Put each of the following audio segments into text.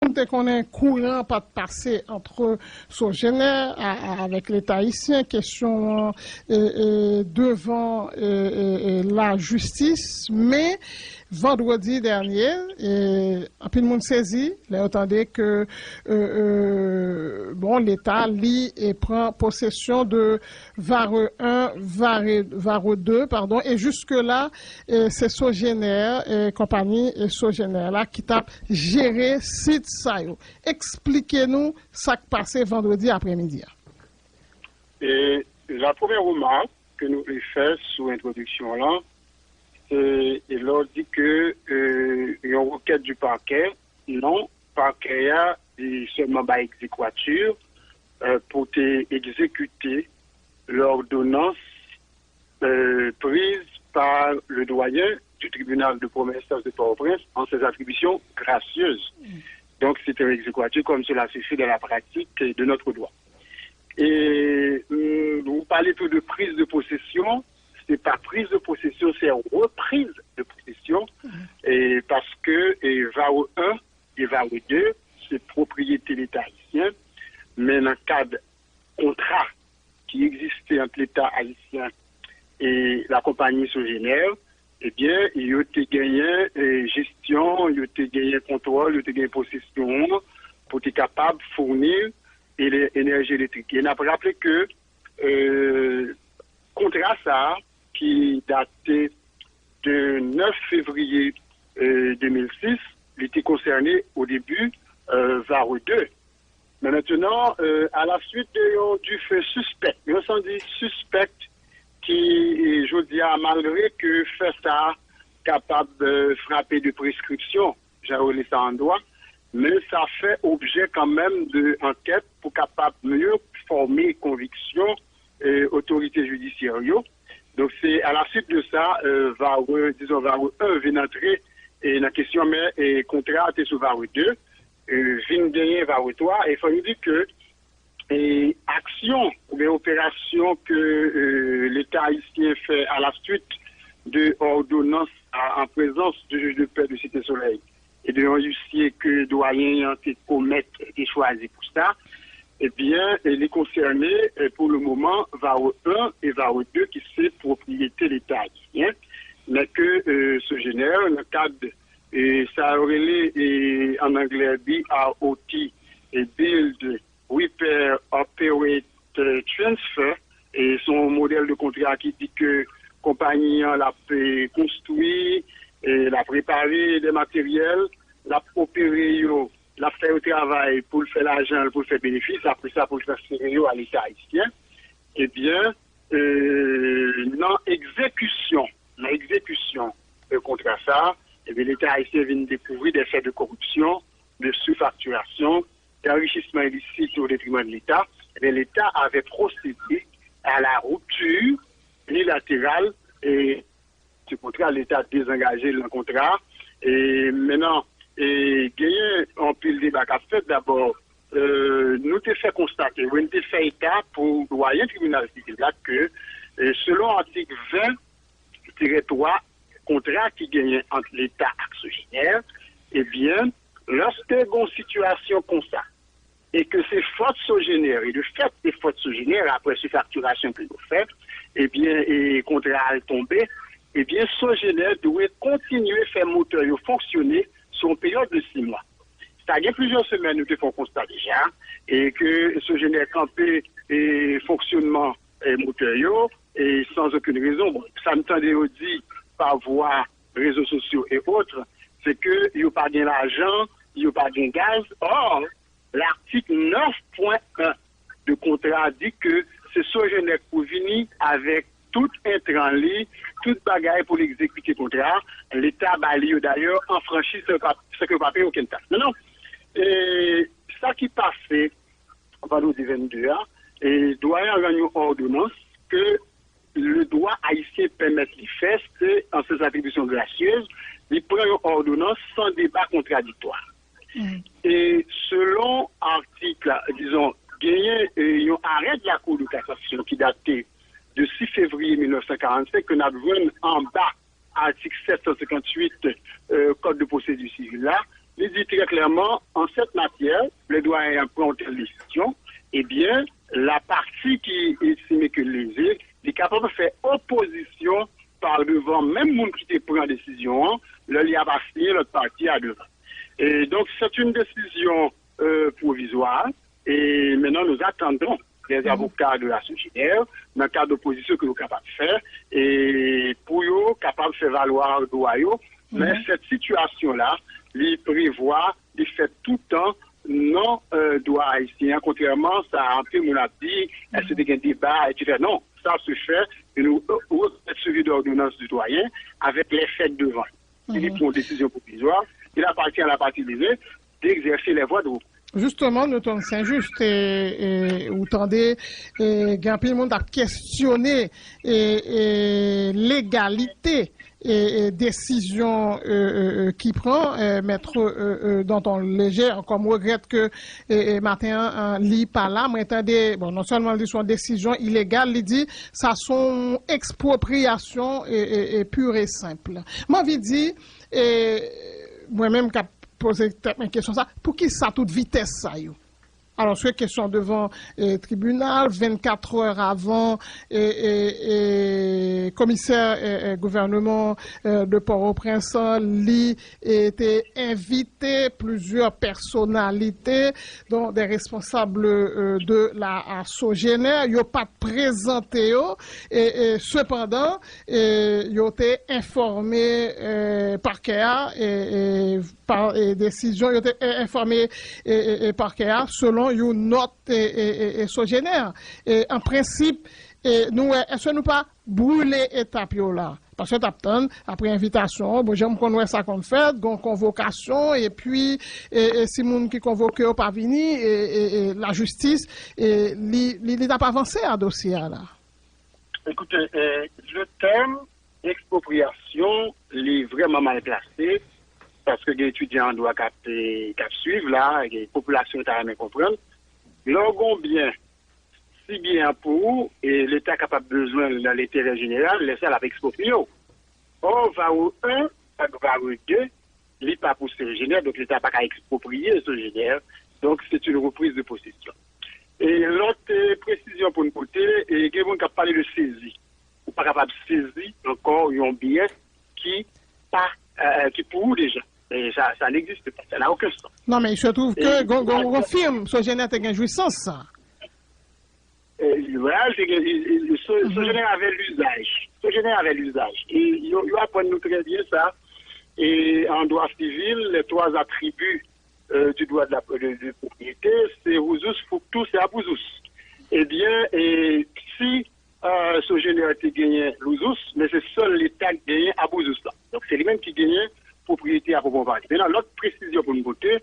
qu'on a un courant pas de passé entre Sogénère avec l'État haïtien, question devant la justice, mais vendredi dernier, un peu de monde saisi, là entendait que bon l'État lit et prend possession de Vareux 1, Vareux 2, pardon, et jusque là c'est Sogénère compagnie et Sogénère là qui t'a géré site ça yo. Expliquez-nous ça qui passé vendredi après-midi. Et la première remarque que nous avons faite sous l'introduction là, il leur dit que une requête du parquet, non, parquet a seulement par exéquature pour exécuter l'ordonnance prise par le doyen du tribunal de première instance de Port-au-Prince en ses attributions gracieuses. Donc c'est une exéquature comme cela se fait dans la pratique de notre droit. Et vous parlez tout de prise de possession. C'est pas prise de possession, c'est reprise de possession. Et parce que VAO 1 et VAO 2, c'est propriété de l'État haïtien, mais dans le cadre contrat qui existait entre l'État haïtien et la compagnie Sogénère, eh bien, il y a gagné gestion, il y a gagné contrôle, il y a gagné possession pour être capable de fournir l'énergie électrique. Et on a rappelé que contrat ça, qui datait de 9 février 2006, il était concerné au début VARO 2. Mais maintenant, à la suite du fait suspect, on s'en dit suspect qui, je dis, malgré que fait ça capable de frapper de prescription, j'ai relé ça en droit, mais ça fait objet quand même d'enquête pour capable mieux former conviction autorité judiciaire. Donc c'est à la suite de ça, VARO 1 vient entrer et la question mais contrat est sur VARO 2, vient gagner VARO 3 et il faut nous dire que action ou opération que l'État haïtien fait à la suite de ordonnance en présence du juge de paix de Cité Soleil et de huissier que doyen commettre et choisi pour ça, eh bien, elle est concernée pour le moment VAO 1 et VAO 2 qui c'est propriété de l'État haïtien, mais que ce génère, dans le cadre, ça aurait en anglais BROT et Build, Repair, Operate, Transfer, et son modèle de contrat qui dit que compagnie l'a construit, l'a préparé des matériels, l'a opéré, l'a fait au travail pour faire l'argent, pour faire bénéfice, après ça pour transférer à l'État haïtien. Eh bien, dans l'exécution de contrat ça, eh bien, l'État haïtien vient de découvrir des faits de corruption, de sous-facturation, d'enrichissement illicite au détriment de l'État. Eh bien, l'État avait procédé à la rupture unilatérale et ce contrat, l'État a désengagé le contrat. Et maintenant, gagner en pile débat qu'a fait d'abord, nous t'ai fait constater, nous t'ai fait état pour doyen tribunal civil là que selon l'article 20-3, contrat qui gagne entre l'État et Sogénère, eh bien, lorsque une situation comme ça, et que ces fautes Sogénère, et le fait des fautes Sogénère, après cette facturation que nous fait, eh bien, et contrat est tombé, eh bien, Sogénère doit continuer à faire moteur fonctionner sur une période de 6 mois. Ça y a plusieurs semaines, nous devons constater déjà, et que Sogénère campé et fonctionnement moteur et sans aucune raison. Bon, ça me tendait au dit par voie réseaux sociaux et autres, c'est que il n'y a pas de l'argent, il n'y a pas de gaz. Or, l'article 9.1 de contrat dit que c'est Sogénère pour venir avec tout intrant ligne, toute bagaille pour l'exécuter contrat. L'État bali d'ailleurs en franchise ce que pas payer aucun taxe. Non. Et ça qui passait vendredi 22 et doit y avoir une ordonnance que le droit haïtien permet de faire, c'est en ses attributions gracieuses, il prend une ordonnance sans débat contradictoire. Et selon article, disons, gagné un arrêt de la Cour de cassation qui datait de 6 février 1945, que nous avons en bas, article 758 Code de procédure civile là, il dit très clairement, en cette matière, le doyen prend une décision, eh bien, la partie qui estime que lésée est capable de faire opposition par devant, même monde qui te prend décision, le lia va signer l'autre partie à devant. Et donc, c'est une décision provisoire, et maintenant, nous attendons les avocats de la société, dans le cas d'opposition que nous sommes capables de faire, et pour eux, capables de faire valoir le droit. Mais cette situation-là, il prévoit, il fait tout le temps non droit haïtien, contrairement à un peu, on a dit, est-ce qu'il y a un débat, etc. Non, ça se fait, et nous suivi d'ordonnance du doyen avec les faits devant. Il prend une décision provisoire, il appartient à la partie lésée d'exercer les voies de recours. Justement, nous sommes Saint-Just et vous tendez, le monde a questionné l'égalité et décision qui prend, maître Danton Léger, comme regrette que matin lit pas là, mais attendez, bon, non seulement dit son décision illégale, il dit ça son expropriation et pure et simple. Moi, je dis, moi-même, poser une question ça, pour qui ça toute vitesse ça yo? Alors, c'est une question devant tribunal, 24 heures avant, commissaire gouvernement de Port-au-Prince, lui était invité, plusieurs personnalités, dont des responsables de la Sogénère, ils n'ont pas présenté, et cependant, ils ont été informés par CAA, par décision, ils ont été informés par CAA, selon une note Sogénère. Et en principe, nous, est-ce que nous pas brûler étape là? Parce que après invitation, bon, j'aime qu'on ça qu'on fait, convocation, et puis, si moun qui convoque ou pas vini, la justice, il n'a pas avancé à dossier là. Écoutez, le terme expropriation, il est vraiment mal placé. Parce que les étudiants doivent suivre là, les populations doivent bien comprendre. L'orgon bien, si bien pour, et l'État capable besoin dans l'intérêt général, laisser la exproprier. Or, VARO 1, VARO 2, il n'est pas pour ce général, donc l'État n'a pas qu'à exproprier ce général. Donc, c'est une reprise de possession. Et l'autre précision pour nous côté, et il y a quelqu'un qui a parlé de saisie. Ou pas capable de saisir encore un billet qui pour vous déjà. Et ça n'existe pas, ça n'a aucun sens. Non, mais je trouve que on confirme ce général a une jouissance, ça. Voilà, ce général avait l'usage. Ce général avait l'usage. Et il apprend nous très bien ça. Et en droit civil, les trois attributs du droit de propriété, c'est Rousous, Fouctou, c'est Abouzous. Eh bien, si ce général a gagné Rousous, mais c'est seul l'État qui gagne Abouzous là. Donc c'est lui-même qui gagne propriété à proprement parler. Maintenant, l'autre précision pour nous côté,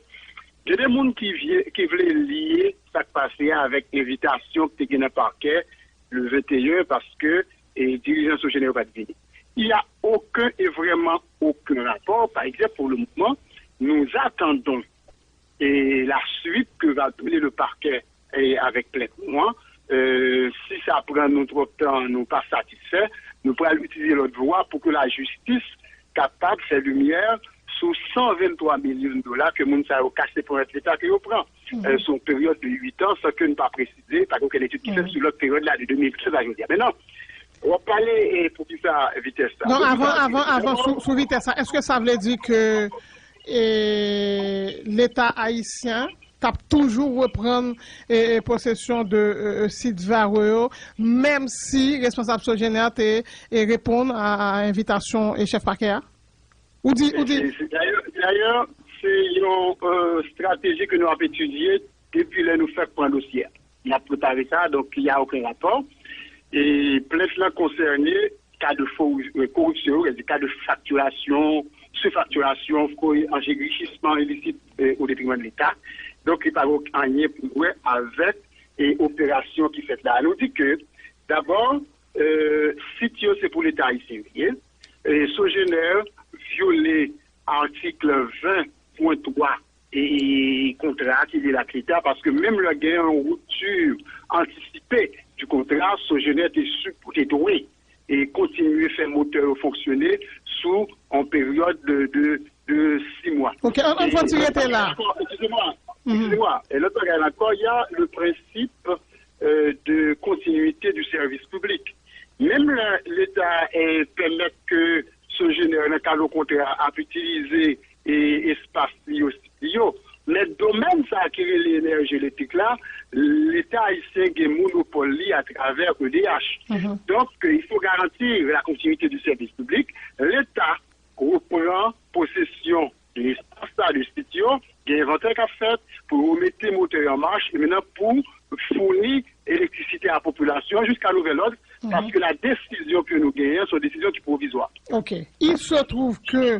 il y a des gens qui voulaient lier ça qui passait avec l'invitation que tu as dans le parquet le 21 parce que les dirigeants sont généraux pas de venir. Il n'y a aucun et vraiment aucun rapport. Par exemple, pour le mouvement, nous attendons et la suite que va donner le parquet et avec plein de mois. Si ça prend notre temps, nous pas satisfaits, nous pourrons utiliser notre voie pour que la justice capable de faire lumière sur 123 millions de dollars que Mounsa a cassé pour l'État qu'il prend. Sur une période de 8 ans, ce que ne pas préciser, par contre, l'étude qui fait sur l'autre période là de 2013 à aujourd'hui. Mais non, on va parler pour qui ça vitesse. Non, avant sous vitesse, est-ce que ça veut dire que l'État haïtien tape toujours reprendre possession de site Vareux, même si responsable Sogénère répond à l'invitation et chef parquet? Ou dit... D'ailleurs, c'est une stratégie que nous avons étudiée depuis que nous faisons un dossier. Il a préparé ça, donc il n'y a aucun rapport. Et plainte concerné cas de corruption, des cas de facturation, sous-facturation, enrichissement illicite au détriment de l'État. Donc, il n'y a pas rien pour voir avec et opération qui fait là. On nous dit que, d'abord, sitio, c'est pour l'État haïtien. Et Sogénère violé article 20.3 et contrat qui est la critère parce que même le gain en rupture anticipée du contrat, Sogénère était doué et continuer à faire moteur fonctionner sous en période de de 6 mois. Ok, on va tirer là. Excusez-moi. Et l'autre bagage encore, il y a le principe de continuité du service public. Même l'État permet que ce général, dans le cadre contrat, a utiliser espace bio. Mais le domaine ça qui est l'énergie électrique là, l'État haïtien a un monopole à travers EDH. Donc, il faut garantir la continuité du service public. L'État reprend possession de l'espace de studio, il y a un inventaire qu'a fait pour remettre les moteurs en marche et maintenant pour fournir l'électricité à la population jusqu'à nouvel ordre, parce que la décision que nous gagnons, c'est une décision qui est provisoire. Ok. Il se trouve que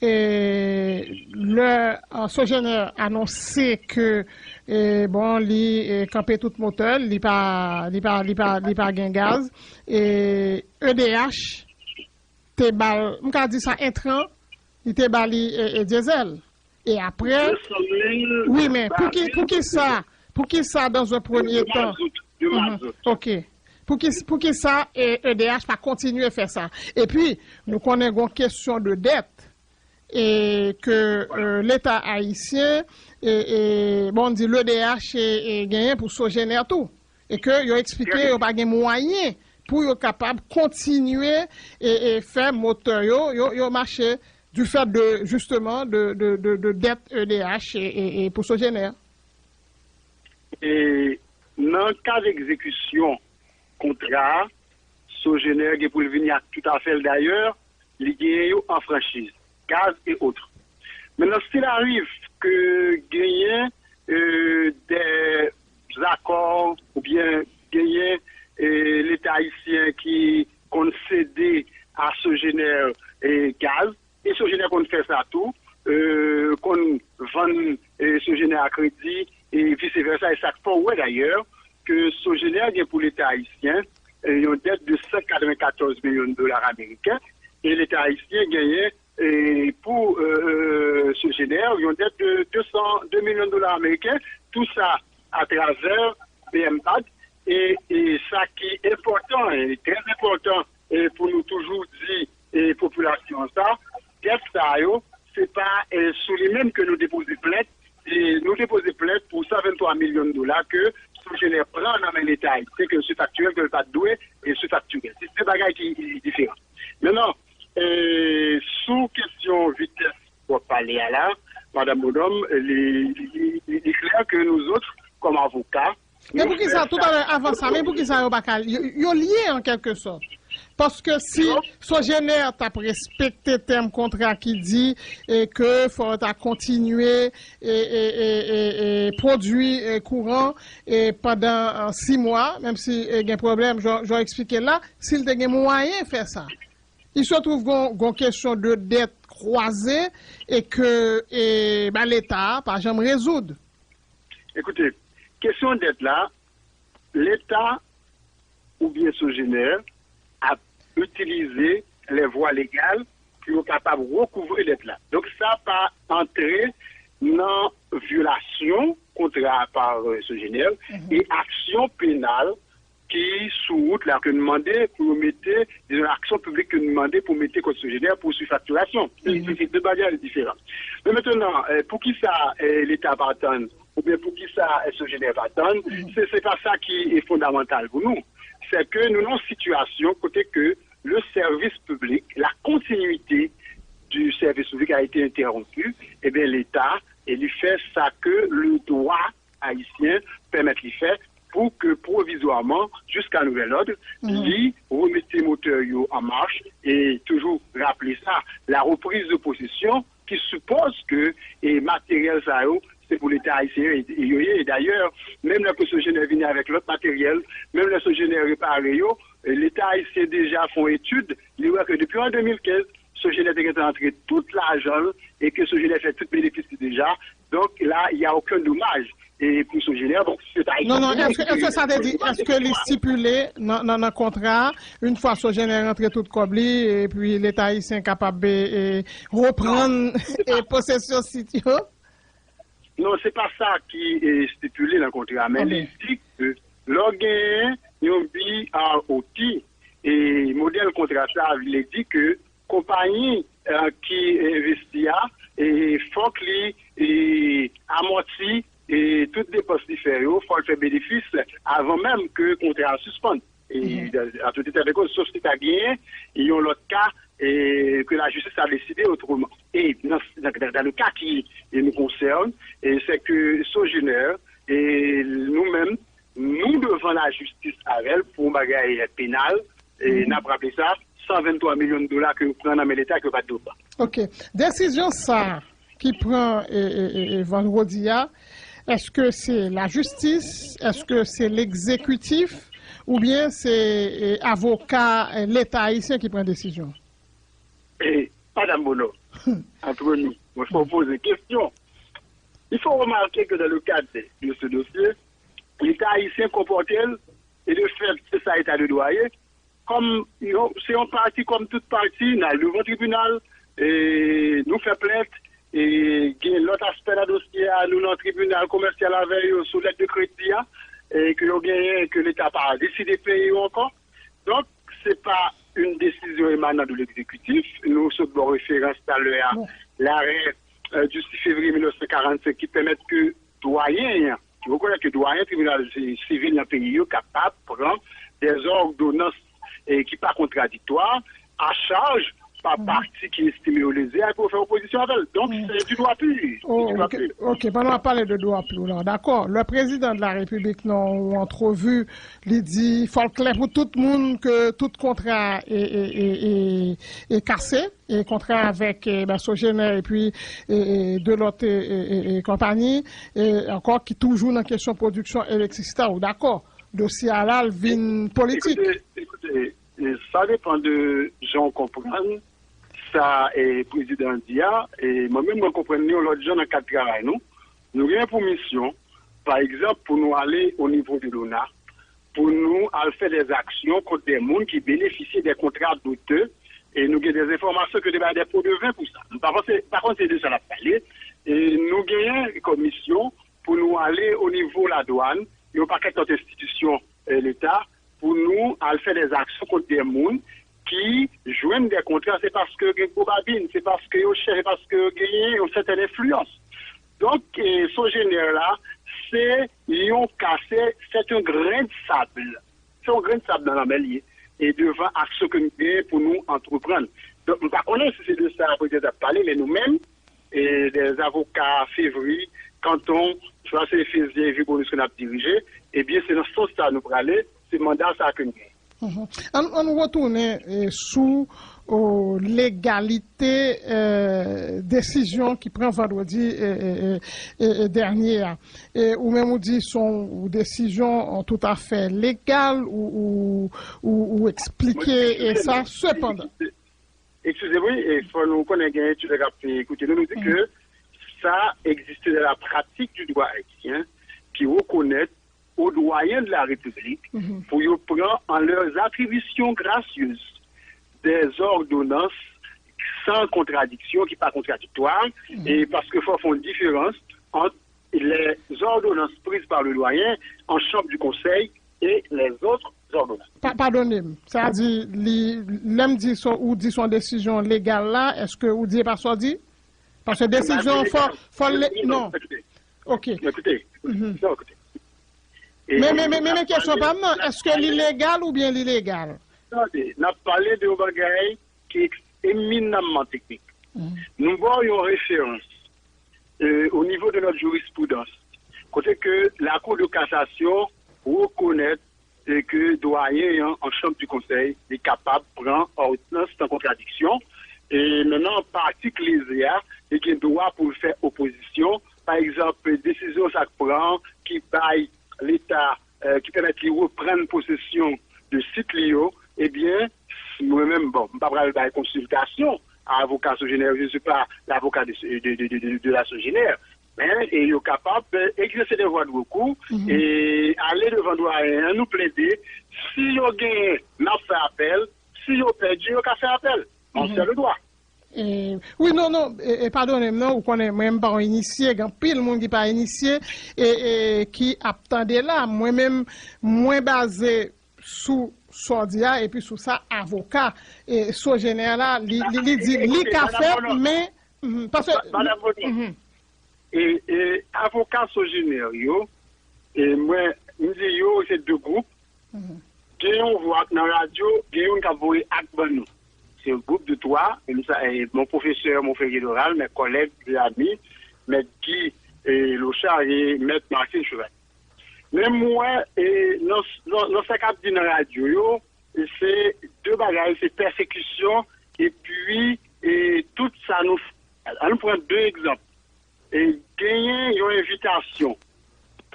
le Sogéner a annoncé que bon, il campé tout moteur, il pas gain gaz et EDH te bal, on dit ça intrant, il te bali et diesel. Et après oui, mais pour qui ça dans un premier temps? OK. Pour qui ça EDH va continuer à faire ça. Et puis nous connaissons une question de dette et que l'État haïtien bon dit l'EDH est gagné pour Sogéner tout et que il a expliqué qu'il n'y a pas de moyens pour être capable de continuer et faire moteur yo marché du fait de justement de dette EDH et pour Sogéner. Et dans le cas d'exécution contrat, Sogéner pour venir tout à fait d'ailleurs, il gagne en franchise, gaz et autres. Maintenant, s'il arrive que gagne des accords ou bien gagner l'État haïtien qui concédé à Sogéner gaz, et Sogéner qu'on fait ça tout, qu'on vend Sogéner à crédit et vice-versa, et ça fait ouais d'ailleurs, que Sogéner gagne pour l'État haïtien une dette de 194 millions de dollars américains, et l'État haïtien gagnait pour Sogéner une dette de 202 millions de dollars américains, tout ça à travers BMBAD, et ça qui est important, et très important, et pour nous toujours dire, et population ça, dette ça, c'est pas sous les mêmes que nous déposons plainte, et nous déposons plainte pour 123 millions de dollars que Sogéner prend dans l'État, c'est que ce factuel que le pas doué et ce facturé. C'est des bagages qui sont différents. Maintenant, sous question vitesse pour parler à là, Madame Bonhomme, il est clair que nous autres, comme avocats, mais pour qui ça, tout à l'heure avant ça, mais pour qui ça, ils ont lié en quelque sorte. Parce que si Sogéner t'a respecté terme contrat qui dit que faut continuer et produire courant pendant 6 mois, même si il y a un problème, j'ai expliqué là, s'il y a moyen de faire ça. Il se trouve une question de dette croisée et que l'État pas jamais résoudre. Écoutez, question de dette là, l'État ou bien Sogéner a utilisé les voies légales pour être capable de recouvrir dette là. Donc ça pas entrer dans violation contrat par Sogéner et action pénale qui sous route là que nous demandait pour mettre des actions publiques que nous demandait pour mettre contre Sogéner pour surfacturation. C'est deux bagages différents. Mais maintenant, pour qui ça l'État va attendre ou bien pour qui ça Sogéner va attendre, c'est pas ça qui est fondamental pour nous. C'est que nous avons une situation côté que le service public, la continuité du service public a été interrompue, et bien l'État, il fait ça que le droit haïtien permet de faire pour que provisoirement, jusqu'à nouvel ordre, il remette les moteurs en marche et toujours rappeler ça, la reprise de possession qui suppose que les matériels ça c'est pour l'État haïtien et d'ailleurs, même lorsque Sogéner vient avec l'autre matériel, même lorsque Sogéner réparé, l'État haïtien déjà font étude, il voit que depuis en 2015, Sogéner a entré tout l'argent et que Sogéner fait tout bénéfice déjà. Donc là, il n'y a aucun dommage. Et pour Sogéner, donc c'est non, est-ce que ça veut dire, est-ce que les stipulés dans le contrat, une fois Sogéner rentré tout cobli, et puis l'État haïtien est capable de reprendre possession sitio? Non, c'est pas ça qui est stipulé dans le contrat, mais il dit que l'organe, yon bi à outil, et modèle contrat ça, il dit que compagnie qui investit et faut qu'il amorti et toutes les dépenses différentes, il faut le faire bénéfice avant même que le contrat suspende. Et à tout état de cause, sauf si tu as gagné, il y a l'autre cas et que la justice a décidé autrement. Et dans le cas qui nous concerne, c'est que Sogénère et nous-mêmes, nous devons la justice avec elle pour un bagage pénal, et n'a pas rappelé ça, 123 millions de dollars que nous prenons dans l'État que pas de pas. Ok. Décision ça qui prend vendredi, est-ce que c'est la justice, est-ce que c'est l'exécutif, ou bien c'est avocat, l'État haïtien qui prend décision? Madame Bono, entre nous, moi je pose une question. Il faut remarquer que dans le cadre de ce dossier, l'État haïtien comporte-t-il, et de fait, c'est ça état de droit, comme c'est un parti comme toute partie, dans le nouveau tribunal, et nous fait plainte, et l'autre aspect de dossier, nous dans le tribunal commercial avec sous l'aide de crédit, et que l'État n'a pas décidé de payer encore. Donc, ce n'est pas une décision émanant de l'exécutif. Nous sommes référence à l'arrêt du 6 février 1945 qui permet que doyen, vous connaissez que doyen tribunal civil dans le pays est capable de prendre des ordonnances qui ne sont pas contradictoires à charge par parti qui est estimé au lésé pour faire opposition à elle. Donc, c'est du droit plus. Ok, on va parler de droit plus. D'accord. Le président de la République, non, entrevue, il dit il faut le clair pour tout le monde que tout contrat est cassé, et contrat avec Sogénère et puis de l'autre compagnie, et encore qui toujours dans la question de production électricité. D'accord. Dossier à la vin politique. Écoutez, ça dépend de gens comprendre. Ça est président Dia, et moi-même, je comprends l'autre gens dans le cadre de travail. Nous avons pour mission, par exemple, pour nous aller au niveau de l'ONA, pour nous aller faire des actions contre des gens qui bénéficient des contrats douteux, et nous avons des informations que des pots de vin pour ça. Par contre, c'est de ça la parler. Et nous avons comme mission pour nous aller au niveau de la douane, et au paquet d'autres institutions l'État, pour nous aller faire des actions contre des gens qui joignent des contrats, c'est parce que Gobabine, c'est parce que c'est parce que gagnent une certaine influence. Donc, Sogénère là, c'est lion cassé, c'est un grain de sable. C'est un grain de sable dans la mêlée. Et devant action que nous avons pour nous entreprendre. Donc, on ne connaît pas si c'est de ça peut-être à parler, mais nous-mêmes, et des avocats février, canton, soit c'est février, vu pour nous qu'on a dirigé, eh bien, c'est dans ce sens-là nous pour aller, c'est le mandat ça que nous avons. On retourne sous l'égalité décision qui prend vendredi dernier. Ou même on dit son décision tout à fait légale ou expliquer et ça cependant. Excusez-moi, il faut nous connaître, écoutez, nous dit que ça existe dans la pratique du droit haïtien qui reconnaît aux doyens de la République pour y prendre en leurs attributions gracieuses des ordonnances sans contradiction, qui ne sont pas contradictoires, et parce qu'il faut faire une différence entre les ordonnances prises par le doyen en chambre du conseil et les autres ordonnances. Pardonnez-moi, ça dit, l'homme dit son décision légale là, est-ce que vous dites pas ça dit? Parce que décision, non. Ok. Écoutez, non, écoutez. Mais question pas non, est-ce que l'illégal ou bien l'illégal? Attendez, on a parlé de bagaille qui est éminemment technique. Nous voyons référence au niveau de notre jurisprudence, côté que la Cour de cassation reconnaît que doyen en chambre du conseil est capable de prendre ordonnance sans contradiction. Et maintenant, en article LISEA, et qui doit pour faire opposition, par exemple, décision ça prend qui baille l'État, qui permet de reprendre possession de site Lio, eh bien, moi-même, bon, je ne vais pas consultation à l'avocat Sogénère, je ne suis pas l'avocat de la Sogénère, mais il est capable d'exercer des voies de recours et aller devant le doyen, nous plaider. Si on gagne, on fait appel. Si on perd, on fait appel. On fait le droit. Oui, non, pardonnez-moi, vous connaissez même pas initié, quand pile le monde qui pas initié et qui attendait là, moi-même, moins basé sous Sordia et puis sous ça avocat et Sogénère là, il dit li qu'a fait mais Parce que... Madame Baudon, et avocats sogénères, et moi, nous disons, c'est deux groupes. On voit dans la radio, on a voulu nous. C'est un groupe de trois, et mon professeur, mon frère général, mes collègues, mes amis, mes Guy et Lochard et maître Martin Cheval. Mais moi, dans ce cap dans la radio, c'est deux bagages, c'est persécution et puis tout ça nous. On prend deux exemples. Et gagner une invitation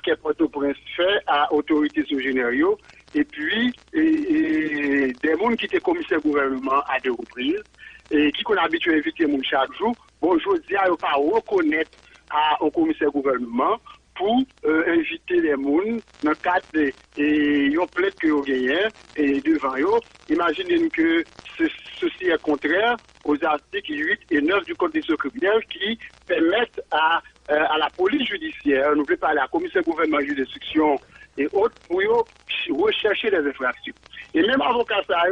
que Port-au-Prince fait à l'autorité sous-générale et puis des gens qui étaient commissaires gouvernement à deux reprises et qui qu'on a habitué à inviter mon chaque jour. Bon, je dis à ne pas reconnaître au commissaire gouvernement pour inviter les gens dans le cadre de plainte que vous gagnez et devant eux. Imaginez que ceci est contraire aux articles 8 et 9 du Code des criminels qui permettent à la police judiciaire, nous voulons parler à la commission gouvernement juridiction et autres, pour rechercher les infractions. Et même avocat ça,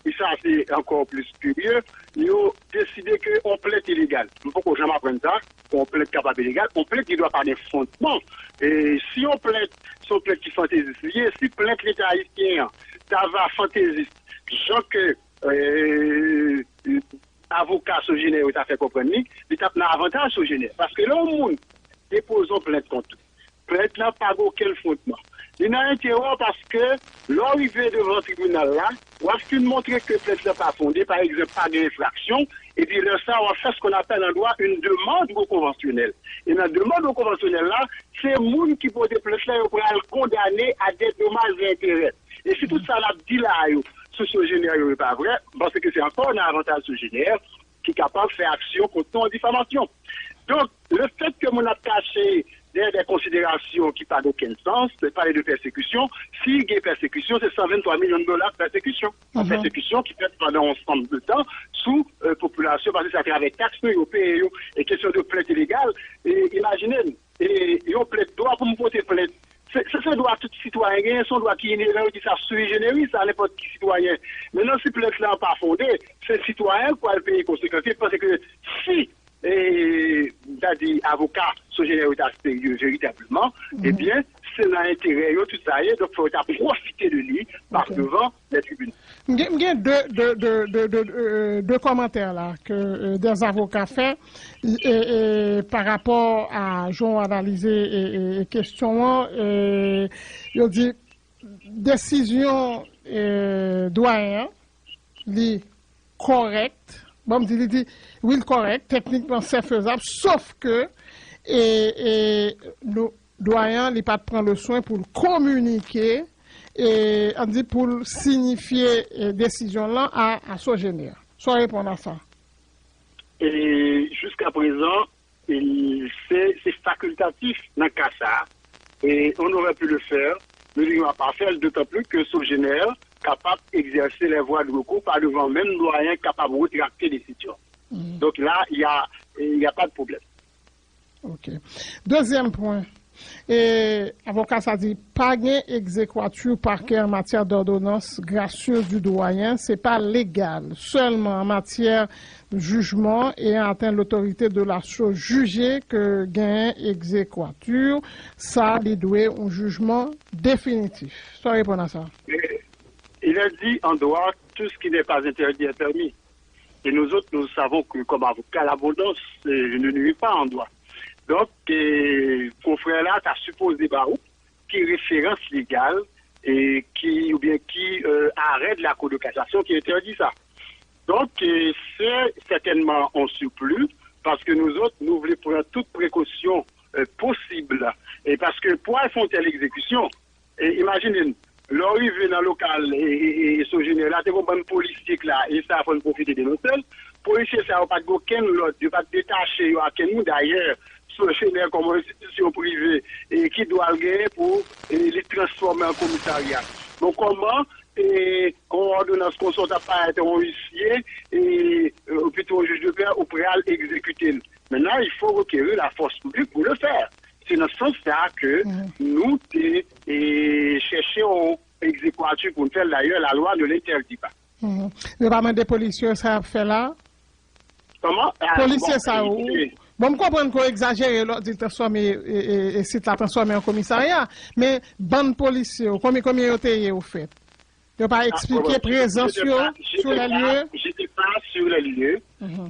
et ça c'est encore plus curieux, ils ont décidé qu'on plainte illégale. Il faut qu'on jamais apprenne ça, qu'on plainte capable illégale, on plainte qui doit pas de fondement. Et si on plainte, son plainte qui fantaisiste, si plainte l'État haïtien, ça va fantaisiste, genre que avocat sous-génère, ça fait comprendre, il tape un avantage sous-génère. Parce que là, au monde, déposons plainte contre tout. Plainte là, pas aucun fondement. Il y a un terror parce que l'arrivée devant le tribunal là, on a montré que plainte n'est pas fondée, par exemple, pas d'infraction, et puis là, ça, on fait ce qu'on appelle en droit une demande au conventionnel. Et dans la demande au conventionnel là, c'est le monde qui pose des plaintes là, pour le condamner à des dommages et intérêts. Et si tout ça l'a dit là, sous-génère n'est pas vrai, parce que c'est encore un avantage sous-génère qui est capable de faire action contre nous en diffamation. Donc, le fait que mon a caché des considérations qui n'ont aucun sens, c'est parler de persécution. S'il y a persécution, c'est 123 millions de dollars de persécution. Persécution qui fait pendant un ensemble de temps sous population, parce que ça fait avec taxes européennes et question de plainte illégale. Et imaginez, et on plaide droit pour me porter plainte. C'est ce droit tout citoyen, son droit qui est inhérent, qui ça sui generis, ça n'importe qui citoyen. Maintenant, si plainte là n'est pas fondée, c'est citoyen pour le payer conséquences, parce que si c'est-à-dire avocat sous généralité supérieure véritablement, eh bien, c'est dans l'intérêt, tout ça y est, donc il faut profiter de lui par devant les tribunaux. Il y a deux commentaires là que des avocats font par rapport à Jean analysé et question. Il dit décision doyen, li correcte. Bon, il dit oui, correct, techniquement c'est faisable, sauf que le doyen n'est pas de prendre le soin pour communiquer et on dit pour signifier décision là à Sogénère. Soit répondre à ça. Et jusqu'à présent, c'est facultatif dans le cas ça. Et on aurait pu le faire, mais on n'a pas fait, d'autant plus que Sogénère capable d'exercer les voies de recours par devant même doyen capable de rétracter les décisions. Donc là, il n'y a pas de problème. OK. Deuxième point. Avocat, ça dit pas gain exéquatur parquet en matière d'ordonnance gracieuse du doyen, c'est pas légal. Seulement en matière de jugement et atteint l'autorité de la chose jugée que gain exéquatur, ça lui doit un jugement définitif. Ça répond à ça. Il a dit en droit tout ce qui n'est pas interdit est permis. Et nous autres, nous savons que comme avocat, l'abondance ne nuit pas en droit. Donc, confrère là, tu as supposé barou qui référence légale et qui arrête la Cour de cassation qui interdit ça. Donc, c'est certainement en surplus parce que nous autres, nous voulons prendre toute précaution possible. Et parce que pour faire telle exécution, imaginez, l'arrivée dans le local et ce général, là, c'est comme un policier là, et ça, il faut profiter de nos seuls. Policier, ça n'a pas de aucun l'autre, il va détacher à quel d'ailleurs, ce général comme institution privée, et qui doit le gagner pour les transformer en commissariat. Donc, comment, en ordonnance qu'on soit pas être un huissier, et plutôt un juge de paix, au préal exécuter. Maintenant, il faut requérir la force publique pour le faire. C'est dans ce sens-là que nous cherchons exécution pour faire. D'ailleurs, la loi ne l'interdit pas. Le parlement des policiers, ça fait là? Comment? Policier ça bon, je comprends qu'on exagère là, dit transformer et c'est la transformer en commissariat, mais bande policier, combien au fait? Il n'a pas expliqué présence sur les lieux. J'étais pas sur les lieux.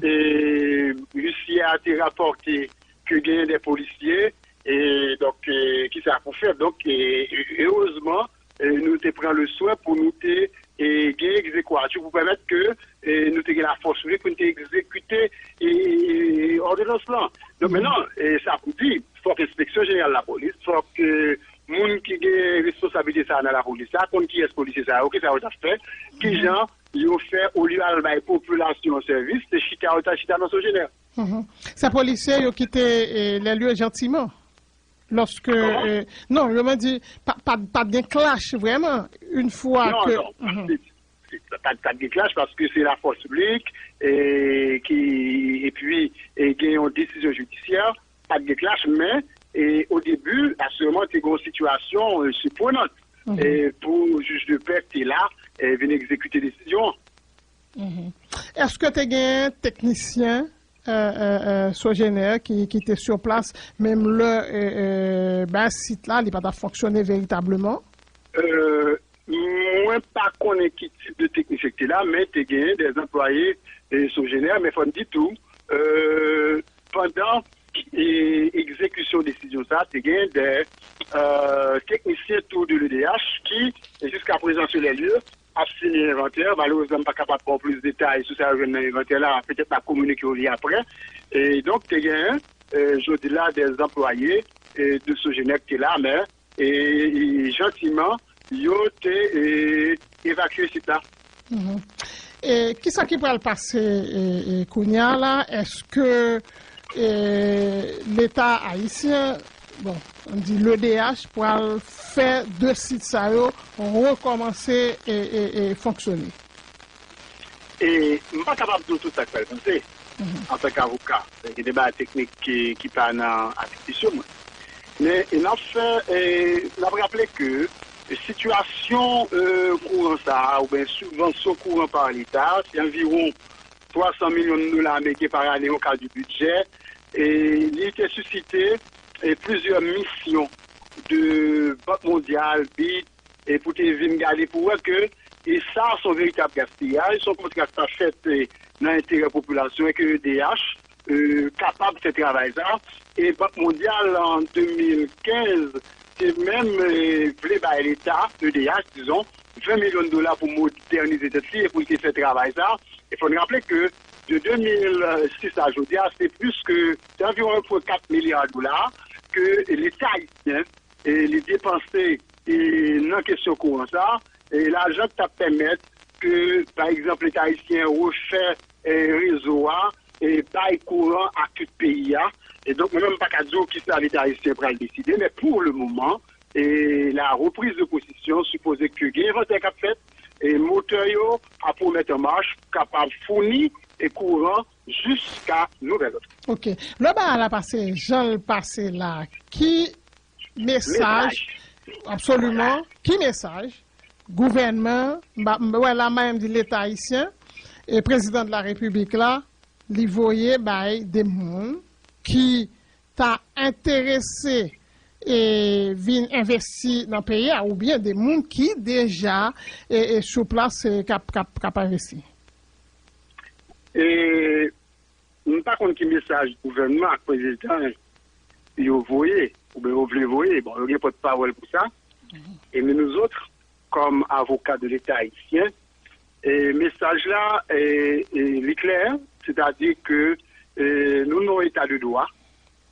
Et Lucie a été rapporté que il y a des policiers et donc qui ça pour faire. Donc heureusement nous te pris le soin pour nous te et exécution pour permettre que nous te la force pour nous exécuter et ordonnance là. Donc maintenant ça vous dit faut que l'inspection générale de la police, faut que moun qui a responsabilité ça dans la police, ça comme qui est policier ça, OK ça va fait, qui gens ils fait au lieu de la population service, c'est chita dans son général. Ces policiers ils ont quitté les lieux gentiment. Lorsque non, je me dis pas de clash vraiment une fois non, que non, pas de clash parce que c'est la force publique et puis il y a une décision judiciaire, pas de clash mais et au début, assurément, c'est une situation surprenante. Et pour le juge de paix qui est là, et venir exécuter des décisions. Est-ce que tu as un technicien sogénaire qui était sur place, même le site là, il n'a pas fonctionné véritablement? Moi, pas connaître quel type de technicien qui est là, mais tu as des employés sogénaires, mais il faut dire tout. Pendant et exécution de décision ça, c'est gain des techniciens autour de l'EDH qui, jusqu'à présent sur les lieux, a signé l'inventaire. Malheureusement, pas capable de prendre plus de détails sur ça, l'inventaire là, peut-être pas communiquer au lien après. Et donc, tu gain, je dis là, des employés de ce génère qui est là, mais et gentiment, ils ont été évacués c'est là. Et qui ça qui peut le passer, Kounia là? Est-ce que l'État haïtien, bon, on dit l'EDH, pour faire deux sites ça recommencer et fonctionner? Et je ne suis pas capable de tout ça faire penser en tant qu'avocat. Il y a des débats techniques qui parlent à question. Mais il a fait, il a rappelé que la situation courant ça, ou bien subvention courant par l'État, c'est environ 300 millions de dollars américains par année au cas du budget. Et il était suscité plusieurs missions de Banque mondiale, BID, et pour te venir garder pour eux que, et ça, son véritable gaspillage, son contrat fait dans l'intérêt de la population et que l'EDH capable de faire travail ça. Et Banque mondiale en 2015, c'est même voulu par l'État, l'EDH, disons, 20 millions de dollars pour moderniser cette fille et pour faire travail ça. Il faut rappeler que de 2006 à aujourd'hui, c'est plus que environ 4 milliards de dollars que l'État haïtien les dépensé dans la question courante ça. Et l'argent ça permet que, par exemple, l'État haïtien refait réseau et bail courant à tout pays. Et donc, même pas qu'à dire qui ça l'État haïtien pour le décider, mais pour le moment, et la reprise de position supposait que il y a un fait et moteur à pour mettre en marche capable de fournir et courant jusqu'à nouvelle ordre. OK. Le bas à la passé, Jean le passé là, qui message, absolument, qui message, gouvernement, la même de l'État haïtien, et président de la République là, li voyait des gens qui t'a intéressé et vin investi dans le pays, ou bien des gens qui déjà est sur place cap investi. Et nous pas contre qui message gouvernement président vous voyez ou bien vous voulez voyer bon il n'y a pas de parole pour ça. Et mais nous autres comme avocats de l'État haïtien et message là est clair, c'est-à-dire que nous avons état de droit.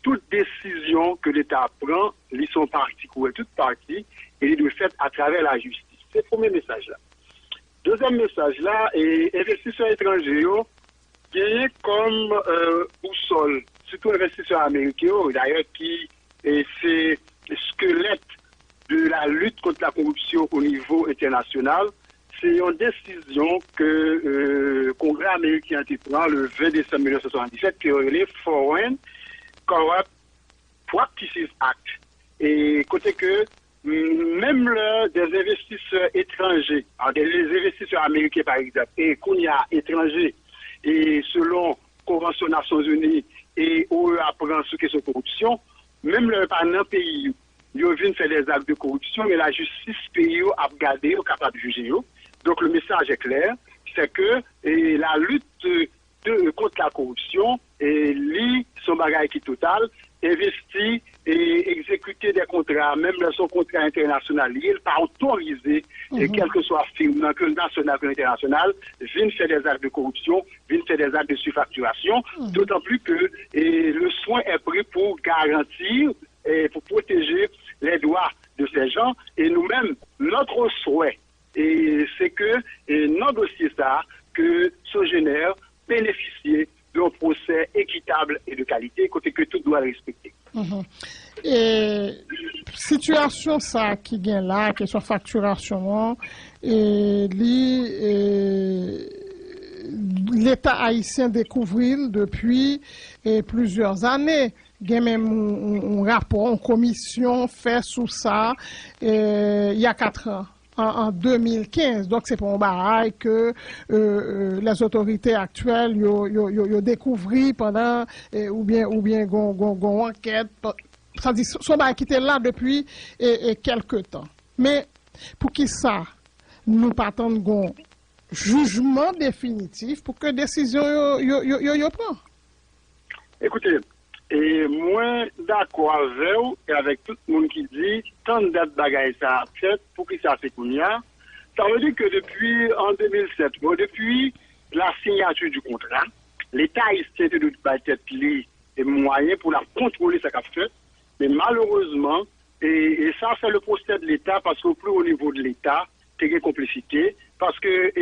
Toute décision que l'État prend, ils sont partis, ou toute partie, et il doit faire à travers la justice. C'est le premier message là. Deuxième message là, et investisseurs étrangers, gagnent comme boussole, surtout investisseurs américains, d'ailleurs, qui c'est le squelette de la lutte contre la corruption au niveau international. C'est une décision que le Congrès américain a pris le 20 décembre 1977 qui est le Foreign Corrupt Practices Act. Et côté que même des investisseurs étrangers, des investisseurs américains par exemple, et qu'on y a étrangers, et selon Convention des Nations Unies et OEA apprend ce que c'est corruption, même le pendant pays, ils viennent faire des actes de corruption, mais la justice pays a regardé, est capable de juger. Donc le message est clair, c'est que la lutte contre la corruption, son bagage qui est total, investir et exécuter des contrats, même dans son contrat international, il n'est pas autorisé, quel que soit firme, que national que international, viennent faire des actes de corruption, viennent faire des actes de surfacturation, d'autant plus que le soin est pris pour garantir et pour protéger les droits de ces gens. Et nous-mêmes, notre souhait, c'est que dans le dossier ça, que Sogénère bénéficie d'un procès équitable et de qualité, côté que tout doit respecter. Et situation ça qui vient là, que soit facturation, l'État haïtien découvre depuis plusieurs années. Il y a même un rapport, une commission fait sous ça il y a 4 ans. En 2015. Donc, c'est pour un barrage que les autorités actuelles ont découvert pendant, ou bien enquête. Ça dit, son barrage qui était là depuis quelques temps. Mais, pour qui ça, nous partons un jugement définitif pour que décision yo prend? Écoutez, et moi, d'accord avec vous et avec tout le monde qui dit, tant de bagages ça a fait, pour qui ça fait qu'on y a, ça veut dire que depuis, en 2007, depuis la signature du contrat, l'État haïtien de tête les moyens pour la contrôler ce qu'a fait, mais malheureusement, et ça c'est le procès de l'État, parce qu'au plus haut niveau de l'État, il y a une complicité, parce que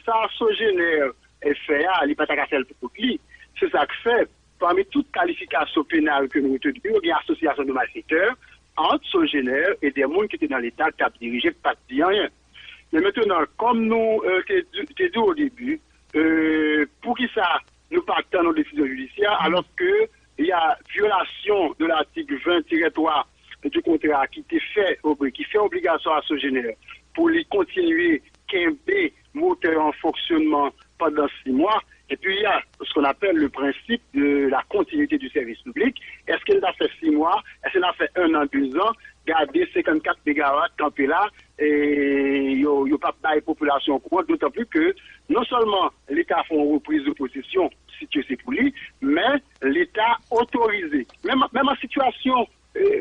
ça, Sogénère est fait, il n'y a pas de faire pour lui, c'est ça que fait. Parmi toutes qualifications pénales que nous retenons, il y a une association de malfaiteurs entre Sogénère et des gens qui étaient dans l'État qui ont dirigé, pas de rien. Mais maintenant, comme nous t'ai dit au début, pour qui ça nous partons nos décisions judiciaires, alors qu'il y a violation de l'article 20-3 du contrat qui fait obligation à Sogénère pour les continuer qu'un moteur en fonctionnement pendant 6 mois. Et puis il y a ce qu'on appelle le principe de la continuité du service public. Est-ce qu'elle a fait 6 mois? Est-ce qu'elle a fait 1 an, 2 ans? Garder 54 mégawatts campés là et il n'y a pas de population courant, d'autant plus que non seulement l'État fait une reprise de possession si c'est pour lui, mais l'État autorisé. Même en situation,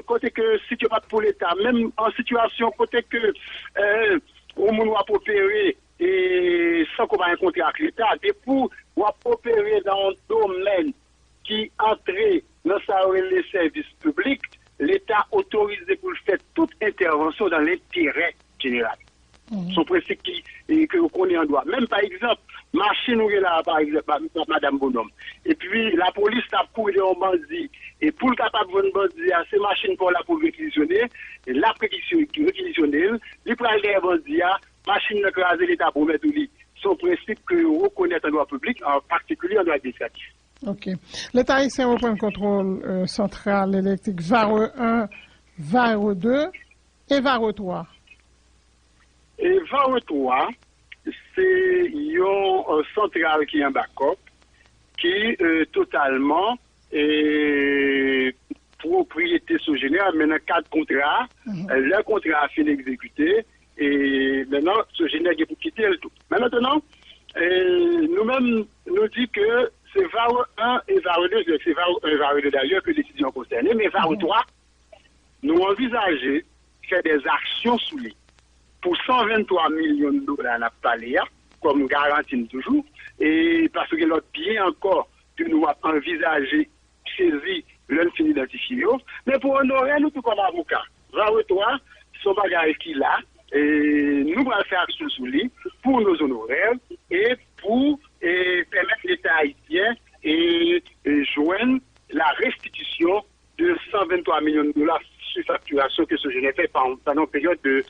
côté que si tu n'es pas pour l'État, même en situation côté que on va opérer et sans qu'on va un contrat avec l'État, et pour opérer dans un domaine qui entre dans les services publics, l'État autorisé pour faire toute intervention dans l'intérêt général. Son principe que vous connaissez en droit. Même par exemple, machine ou là, par exemple, Madame Bonhomme. Et puis la police a couru en bandit. Et pour le capable de bandit, ces machines pour la pour réquisitionner, et la réquisitionner, les prend les bandits, machine de craser l'État pour mettre au lit. Son principe que vous reconnaissez en droit public, en particulier en droit administratif. OK. L'État haïtien reprend le contrôle central électrique VARE 1, VARE 2 et VARE 3. Et VARE 3, c'est une centrale qui est en backup, qui est totalement propriété Sogénère, mais dans 4 contrats, le contrat a fini exécuté, et maintenant, Sogénère est pour quitter le tout. Mais maintenant, nous-mêmes, nous disons que c'est VARE 1 et VARE 2, c'est VARE 1 et VARE 2 d'ailleurs que les décisions concernées, mais VARE 3, nous envisageons faire des actions sous lui pour 123 millions de dollars à la paléa, comme garantie toujours, et parce que l'autre bien encore que nous avons envisagé saisir l'un identifié, mais pour honorer nous tout comme avocat. VARE 3, son bagage qu'il a, et nous allons faire action sous lui pour nos honoraires et pour permettre l'État haïtien et joindre la restitution de 123 millions de dollars sur facturation que ce jeune fait pendant une période de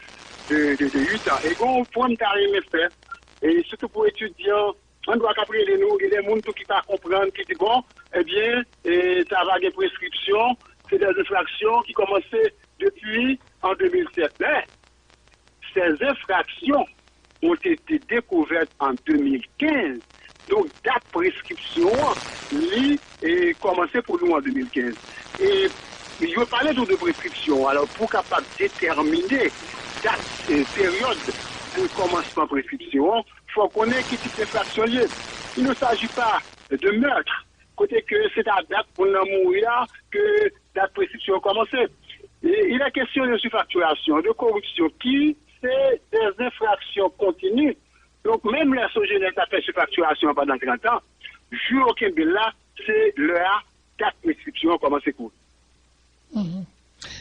8 ans. Et on point de carré faire, et surtout pour étudiants, on doit capter les nous, et les gens qui ne comprennent, qui disent bon, eh bien, ça va des prescriptions, c'est des infractions qui commençaient depuis en 2007. Mais ces infractions ont été découvertes en 2015 Donc, date prescription, lui, est commencé pour nous en 2015. Et il veut parler de prescription. Alors, pour capable déterminer date période de commencement de prescription, il faut connaître qui type d'infraction liée. Il ne s'agit pas de meurtre, côté que c'est à date pour nous mourir que date prescription a commencé. Et il est question de surfacturation, de corruption, qui c'est des infractions continues. Donc, même la Sogénère a fait surfacturation pendant 30 ans, jour auquel là, c'est leur date prescription commence à courir.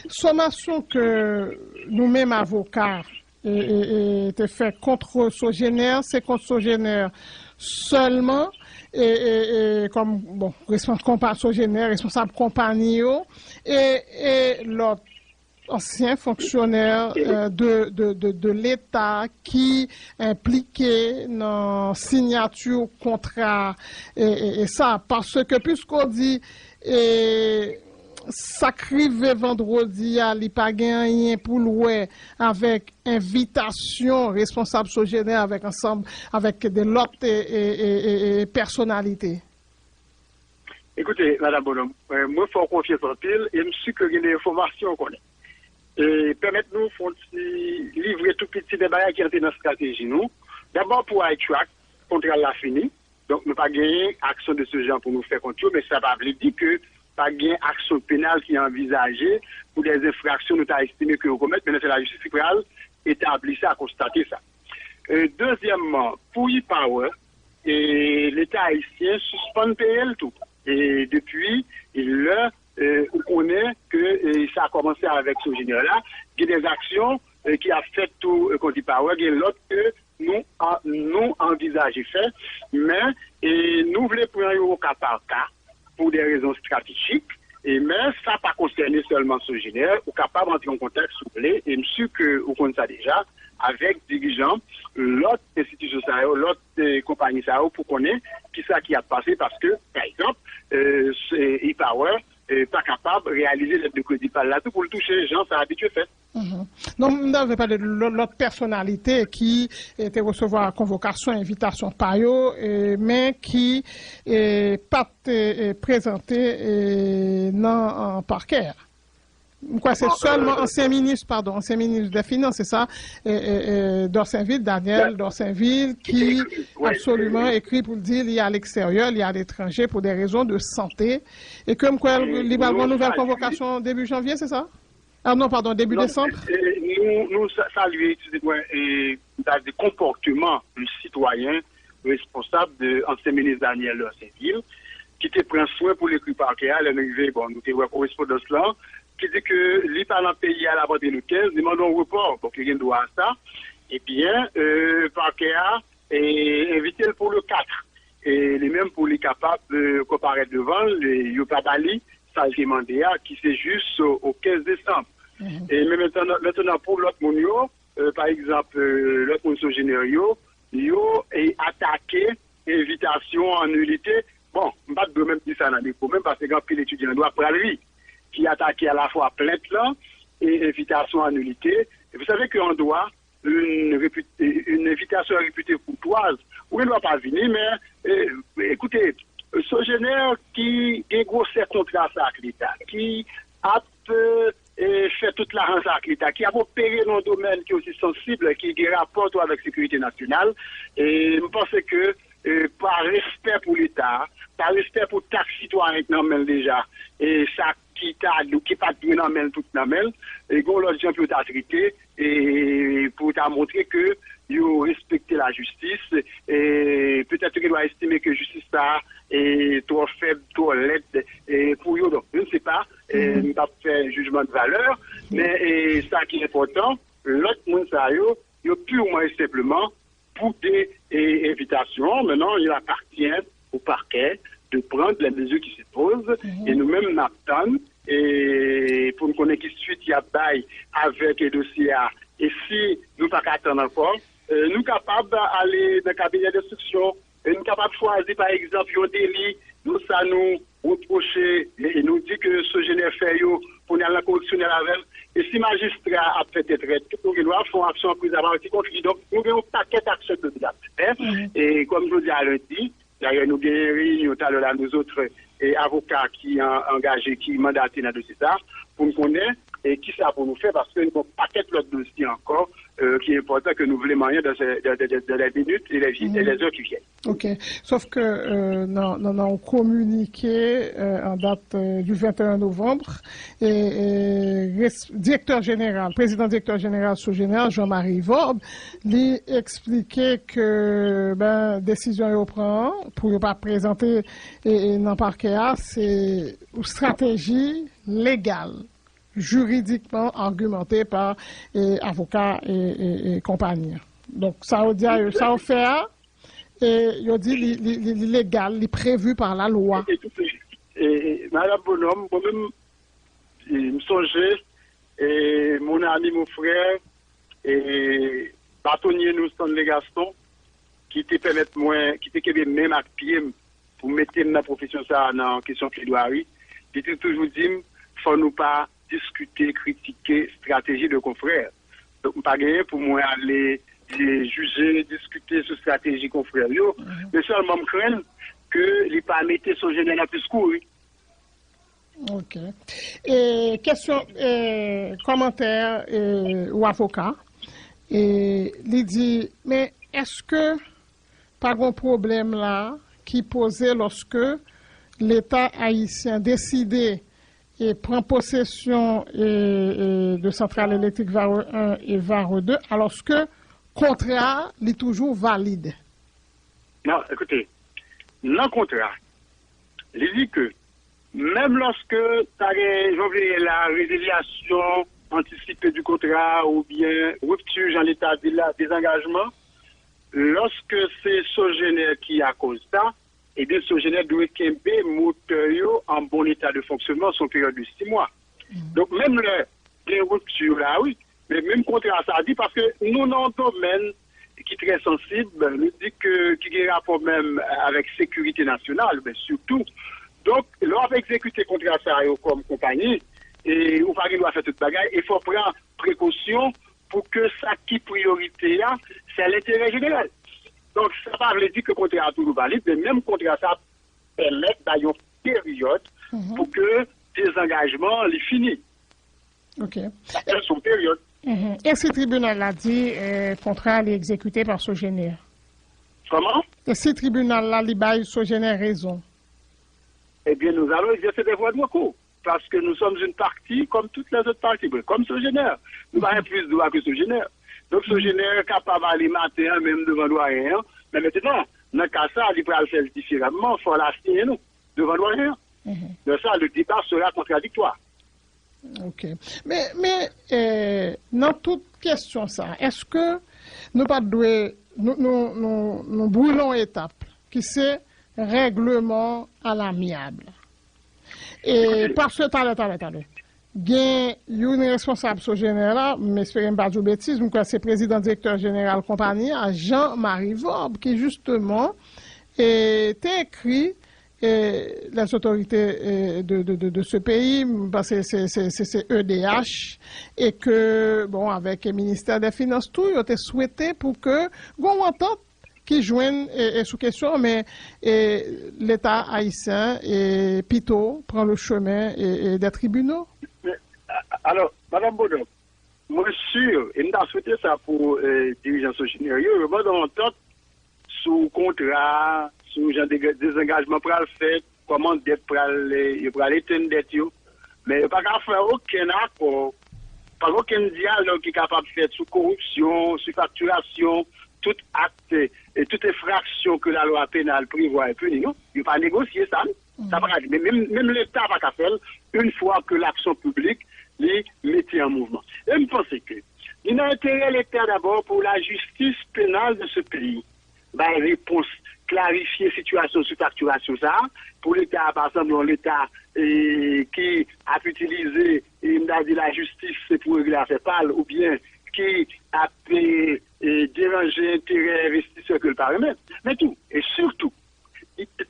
Sommation que nous-mêmes avocats étaient fait contre Sogénère, c'est contre Sogénère seulement, et comme bon, responsable Sogénère, responsable compagnie, et l'autre ancien fonctionnaire de l'État qui impliqué dans signature contrat et ça parce que puisqu'on dit ça crive vendredi à li pa gen rien pour louer avec invitation responsable Sogénère avec ensemble avec de l'autre personnalité. Écoutez, Madame Bonhomme, moi, il faut confier en pile et je suis que les informations qu'on a. Et permettez-nous de livrer tout petit débat qui est dans la stratégie. Nous, d'abord pour iTrack, contrat l'a fini. Donc, nous pas gagné action de ce genre pour nous faire contrôle, mais ça va dire que pas gagné action pénale qui est envisagée pour des infractions, nous avons estimé que nous commettons, mais c'est la justice fédérale établit ça, a constaté ça. Deuxièmement, pour e-Power, l'État haïtien suspend PL tout. Et depuis, on connaît que ça a commencé avec ce général-là, il y a des actions qui a fait tout contre e-Power, il y a l'autre que nous envisageons faire, mais nous voulons prendre au cas par cas pour des raisons stratégiques, mais ça n'a pas concerné seulement ce général, ou capable d'entrer en contact, s'il vous plaît, et je suis que vous connaissez ça déjà, avec dirigeants, l'autre institution, l'autre compagnie, pour connaître qui ça qui a passé, parce que, par exemple, e-Power n'est pas capable de réaliser l'aide de crédit par là, tout pour le toucher les gens, ça a habitué fait. Non, on n'avait pas de l'autre personnalité qui était recevoir convocation, invitation par eux, mais qui n'est pas présenté dans un parquet. Quoi, c'est seulement ancien ministre des Finances, c'est ça, d'Orsainville, Daniel d'Orsainville, qui absolument écrit pour dire il y a à l'extérieur, il y a à l'étranger pour des raisons de santé, et comme quoi, il va avoir une nouvelle convocation début janvier, c'est ça? Ah non, pardon, début décembre? Nous saluons des comportements du citoyen responsable de l'ancien ministre Daniel d'Orsainville, qui te prend soin pour l'écrit parquet, bon, nous avons correspondance là, qui dit que les parents pays à la vente de 15 demandent un report, donc il y a un droit à ça. Et bien, parquet a invité pour le 4. Et les mêmes pour les capables de comparaître devant, les Yopabali, ça a demandé qui c'est juste au 15 décembre. Et même maintenant pour l'autre monio, par exemple, l'autre monio généraux, yo est attaqué invitation en nullité. Bon, je ne vais pas même dire ça dans les problèmes parce que quand l'étudiant doit prendre lui, qui attaquait à la fois plainte là et invitation en nullité. Et vous savez qu'on doit une invitation réputée courtoise, où il ne doit pas venir, mais écoutez, Sogénère qui a gros contrat avec l'État, qui a fait toute l'argent avec l'État, qui a opéré dans un domaine qui est aussi sensible, qui a rapport avec la sécurité nationale, et je pense que par respect pour l'État, par respect pour chaque citoyen déjà, et ça qui pas de namel tout namel, et qu'on l'autre gens peut traiter et pour t'a montrer que ils respecter la justice et peut-être qu'il doit estimer que justice ça est trop faible, trop laide et pour eux donc je ne sais pas, ne pas faire jugement de valeur, mais ça qui est important, l'autre monde ça yo purement et simplement pour des invitations. Maintenant, il appartient au parquet de prendre les mesures qui se posent et nous-mêmes n'attendons et pour nous connaître qui suite il y a bail avec les dossiers et si nous pas attendre encore, nous capables d'aller dans le cabinet d'instruction et nous capables de choisir par exemple un délit, nous ça nous reprocher et nous dit que ce général fait pour aller à la correctionnelle avec. Et si magistrat a fait des traites, nous devons faire action prise avant petit conflit. Donc, nous avons un paquet d'actions de date. Et comme je dis à lundi, D'ailleurs, nous avons une réunion tout à l'heure, nous autres avocats qui ont engagé, qui mandatés dans le dossier ça, pour nous connaître et qui ça pour nous faire, parce que nous avons un paquet de dossiers encore qui est important que nous voulons marier dans les minutes et les heures qui viennent. OK. Sauf que nous avons communiqué en date du 21 novembre et président directeur général Sogénère, Jean-Marie Vorbe, lui expliquait que décision qu'il prend pour ne pas présenter dans le parquet, c'est une stratégie légale, juridiquement argumentée par avocats et compagnie. Donc, ça veut dire, ça a fait, et il dit l'illégal, prévu par la loi. Et Madame Bonhomme, moi-même, je me songeais, et mon ami, mon frère, et bâtonnier nous, Stanley Gaston, qui te permettent moins, qui te même à pied pour mettre dans la profession ça dans la question plaidoirie, qui te toujours dit, faut nous pas discuter, critiquer stratégie de confrères. Donc, pas gagner pour moi aller juger, discuter sur stratégie confrères, mais seulement me craindre que les pas mettre son général plus court. OK. Et question, commentaire ou avocat, et il dit, mais est-ce que pas un problème là qui posait lorsque l'État haïtien décidait et prend possession de centrales électriques Vareux 1 et Vareux 2, alors que le contrat est toujours valide? Non, écoutez, le contrat, il dit que même lorsque tu as la résiliation anticipée du contrat ou bien rupture dans l'état des engagements, lorsque c'est Sogénère qui a cause ça, et bien Sogénère doit kembe moteur en bon état de fonctionnement sur une période de 6 mois. Donc même les ruptures là, oui, mais même contrat ça dit parce que nous dans un domaine qui est très sensible, nous dit que qui a un rapport même avec sécurité nationale, mais surtout. Donc, là, on va exécuter contrat ça comme compagnie, et on va faire toute bagaille, il faut prendre précaution pour que ça qui priorité là, c'est l'intérêt général. Donc, ça ne veut pas dire que le contrat est toujours valide, mais même contrat ça permet d'ailleurs une période pour que des engagements les finissent. OK. C'est son période. Et ce tribunal a dit que le contrat est exécuté par Sogénère? Comment? Et ce tribunal-là, il baille Sogénère raison? Eh bien, nous allons exercer des voies de recours. Parce que nous sommes une partie comme toutes les autres parties. Comme Sogénère. Nous avons plus de droits que Sogénère. Donc, Sogénère est capable d'aller matin, même devant doyen. Mais maintenant, dans le cas ça, il peut le faire différemment. Il faut la signer, nous, devant doyen. Donc, ça, le débat sera contradictoire. OK. Mais dans toute question, ça, est-ce que nous pas nous brûlons étape qui c'est règlement à l'amiable? Et parce que, il y a une responsable Sogénère là, mais j'espère pas de bêtises, c'est le président directeur général compagnie, Jean-Marie Vorbe, qui justement était écrit les autorités de ce pays, parce que c'est EDH, et que, bon, avec le ministère des Finances, tout, il a souhaité pour que, on entende qui joignent sous question, mais l'État haïtien et Pito prend le chemin des tribunaux. Alors, Madame Bonhomme, moi sûr, et nous avons souhaité ça pour dirigeants Sogénère, moi dans entente sous contrat, sous des engagements pour le faire, comment d'être pour aller éteindre des tuyaux, mais il n'y a pas qu'à faire aucun accord, pas aucun dialogue qui est capable de faire sous corruption, sous facturation, tout acte et toute infraction que la loi pénale prévoit et punit, non? Il ne faut pas négocier ça. Ça va mais même l'État va pas faire une fois que l'action publique les mettait en mouvement. Et je pense que il a intérêt l'État d'abord pour la justice pénale de ce pays. Réponse, clarifier situation sur facturation ça, pour l'État, par exemple, l'État qui a utilisé la justice pour régler l'affaire pâle, ou bien qui a déranger l'intérêt investisseur que le Parlement, mais tout, et surtout,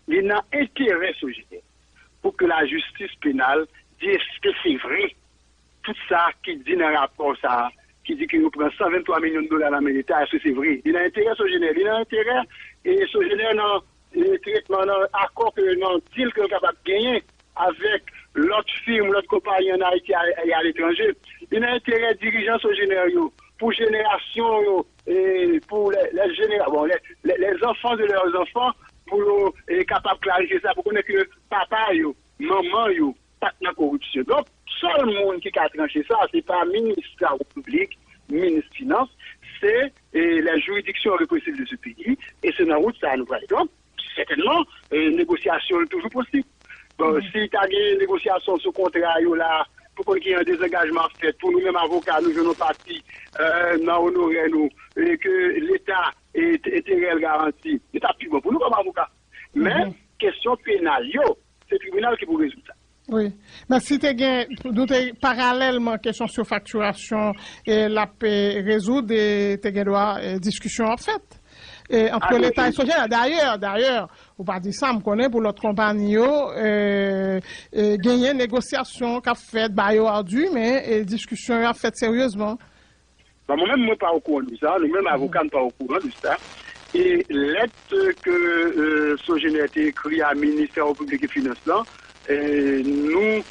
il a intérêt Sogénère pour que la justice pénale dise que c'est vrai, tout ça qui dit dans le rapport, ça, qui dit qu'il nous prend 123 millions de dollars à l'État, est-ce que c'est vrai? Il a intérêt Sogénère, il a intérêt, et Sogénère traitement, accord que non, deal que nous sommes capables de gagner avec l'autre firme, l'autre compagnie en Haïti et à l'étranger. Il y a intérêt dirigeants généraux pour génération et pour les enfants de leurs enfants pour être capable de clarifier ça pour connaître que papa, maman, pas de la corruption. Donc, seul monde qui a tranché ça, c'est pas le ministre de la République, ministre des Finances, c'est la juridiction répressive de ce pays, et c'est dans la route ça nous va. Donc, certainement, négociation est toujours possible. Bon, si tu as une négociation sur contrat, là, pour qu'il y ait un désengagement fait, pour nous-mêmes avocats, nous venons partis, honorer nous, et que l'État est réel garanti. L'État plus bon pour nous comme avocats. Mais, question pénale, c'est le tribunal qui vous résout ça. Oui, mais si tu as parallèlement question sur facturation et la résoudre des discussions en fait entre l'État et Sogénère. D'ailleurs, on va dire ça, on connaît pour l'autre compagnie, gagner négociation qu'a fait, ardu, mais discussion a fait sérieusement. Moi-même, je ne suis pas au courant de ça, nous-mêmes avocats ne sommes pas au courant de ça. Et lettre que Sogénère a écrit à ministère public et finances, nous